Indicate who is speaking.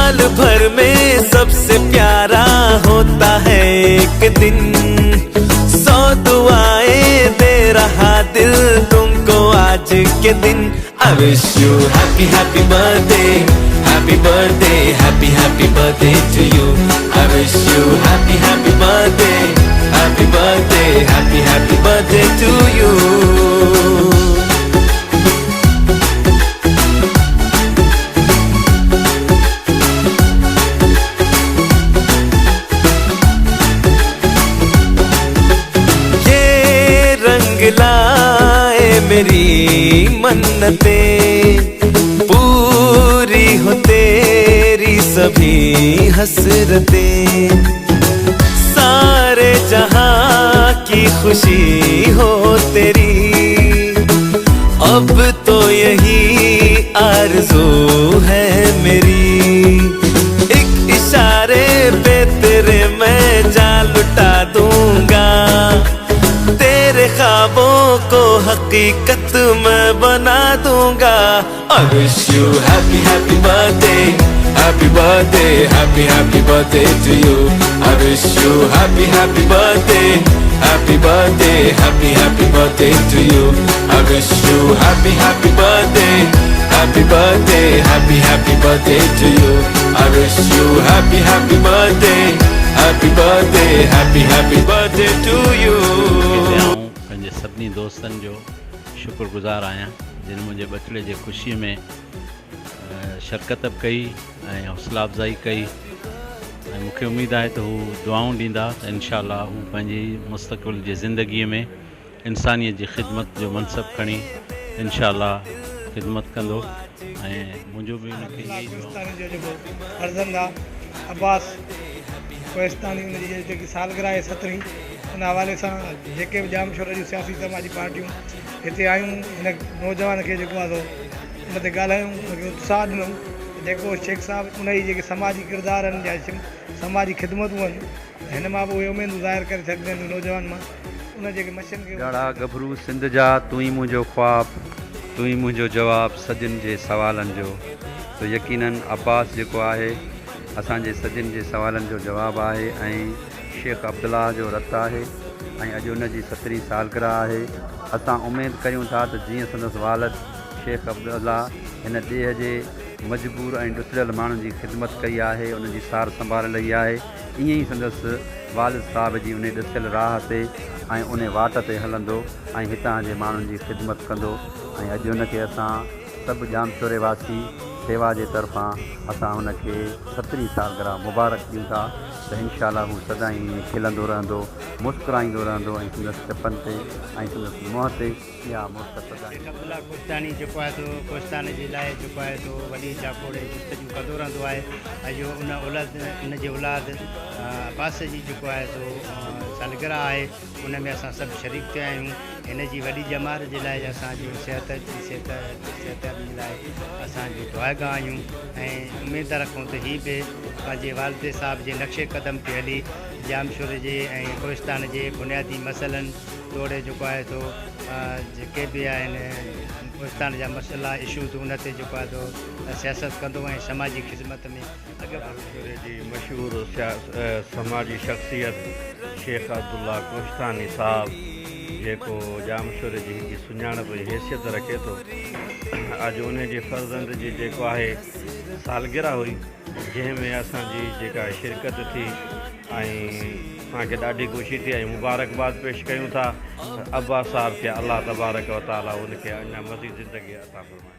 Speaker 1: साल भर में सबसे प्यारा होता है एक दिन, 100 दुआएं दे रहा दिल तुमको आज के दिन। I wish you happy happy birthday, happy birthday, happy happy birthday to you. I wish you happy happy birthday, happy birthday, happy happy birthday to you. लाए मेरी मन्नतें, पूरी हो तेरी सभी हसरतें, सारे जहां की खुशी हो तेरी, अब तो यही आरज़ू है मेरी। एक इशारे पे तेरे मैं जान लुटा दूंगा, तेरे ख्वाबों को हकीकत मैं बना दूंगा। I wish you happy happy birthday, happy birthday, happy happy birthday to you. I wish you happy happy birthday, happy birthday, happy happy birthday to you. I wish you happy happy birthday, happy birthday, happy happy birthday to you. I wish you happy happy birthday, happy birthday, happy happy birthday to you.
Speaker 2: सभिनी दोस्तनि जो शुक्रगुज़ार आहियां जिन मुंहिंजे बचड़े जे ख़ुशीअ में शिरकत बि कई ऐं हौसला अफ़ज़ाई कई ऐं मूंखे उमेदु आहे त हू दुआऊं ॾींदा त इंशाअल्लाह हू पंहिंजी मुस्तक़बिल जी ज़िंदगीअ में इंसानियत जी ख़िदमत जो मनसब खणी इंशाअल्लाह ख़िदमत कंदो ऐं मुंहिंजो बि उनखे इहा ई
Speaker 3: फर्ज़ंद आहे अब्बास कोहिस्तानी उनजी जेकी सालगिरह आहे 17वीं, उन हवाले सां जेके बि जामशोर जूं सियासी समाजी पार्टियूं हिते आयूं हिन नौजवान खे जेको आहे उन ते ॻाल्हायूं, उनखे उत्साह ॾिनऊं। जेको शेख साहिबु उन जी जेके समाजी किरदार आहिनि या समाजी ख़िदमतूं आहिनि हिन मां बि उहे उमेदूं ज़ाहिर करे सघंदा आहिनि नौजवान मां। उन जेके मशीन खे
Speaker 4: ॾाढा गभरू सिंध जा तूं ई मुंहिंजो ख्वाबु, तूं ई मुंहिंजो जवाबु सजन जे सवालनि जो। तो यकीनन अब्बास जेको आहे असांजे सजन जे सवालनि जो जवाबु आहे ऐं शेख अब्दुल्ला जो रतु आहे ऐं अॼु उनजी 17वीं सालगिरह आहे। असां उमेदु कयूं था त जीअं संदसि वालिद शेख अब्दुल्ला हिन ॾेह जे मजबूर ऐं ॾुसिरियल माण्हुनि जी ख़िदमत कई आहे, उनजी सार संभाल लही आहे, ईअं ई संदसि वालिद साहिब जी उन ॾुसियल राह ते ऐं उन वाट ते हलंदो ऐं हितां जे माण्हुनि जी ख़िदमत कंदो। ऐं अॼु उनखे असां सभु जामशोरे वासी सेवा जे तरफ़ां असां हुनखे 17वीं सालगिरह मुबारक ॾियूं था त इंशाअल्लाह हू सदाईं खिलंदो रहंदो, मुस्कुराईंदो रहंदो ऐं संदसि चपनि ते ऐं संदसि मुंहं ते इहा मुस्कुराहट सदाईं।
Speaker 5: अब्दुल्ला कोहिस्तानी जेको आहे तो कोहिस्तान जे लाइ जेको आहे तो वॾी चाकोड़े जस्तजूं कंदो रहंदो आहे। अॼु उन उनजे औलाद अब्बास जी जेको आहे तो सालगिरह आहे, उन में असां सभु शरीक थिया आहियूं। हिन जी वॾी जमात जे लाइ असांजी सिहत जे लाइ असांजी दुआगाह आहियूं ऐं उमेद रखूं त हीअ बि पंहिंजे वालिद साहिब जे नक्शे क़दम ते हली जामशोर जे ऐं कोहिस्तान जे बुनियादी मसइलनि तोड़े जेको आहे तो जेके बि आहिनि कोहिस्तान जा मसइला इशूज़ उन ते जेको आहे तो सियासत कंदो ऐं समाजी ख़िदमत में
Speaker 6: जामशोर जी मशहूरु समाजी शख़्सियत शेख अब्दुल्ला कोहिस्तानी साहिबु जेको जामशोर जी हिकु सुञाणप जी हैसियत रखे थो। अॼु उन जे फर्ज़ंद जी जेको आहे सालगिरह हुई जंहिंमें असांजी जेका शिरकत थी ऐं असांखे ॾाढी ख़ुशी थी ऐं मुबारकबाद पेश कयूं था अब्बास साहिब खे अल्लाह तबारक व ताला उनखे अञा मज़ीद ज़िंदगी अता फ़रमाए।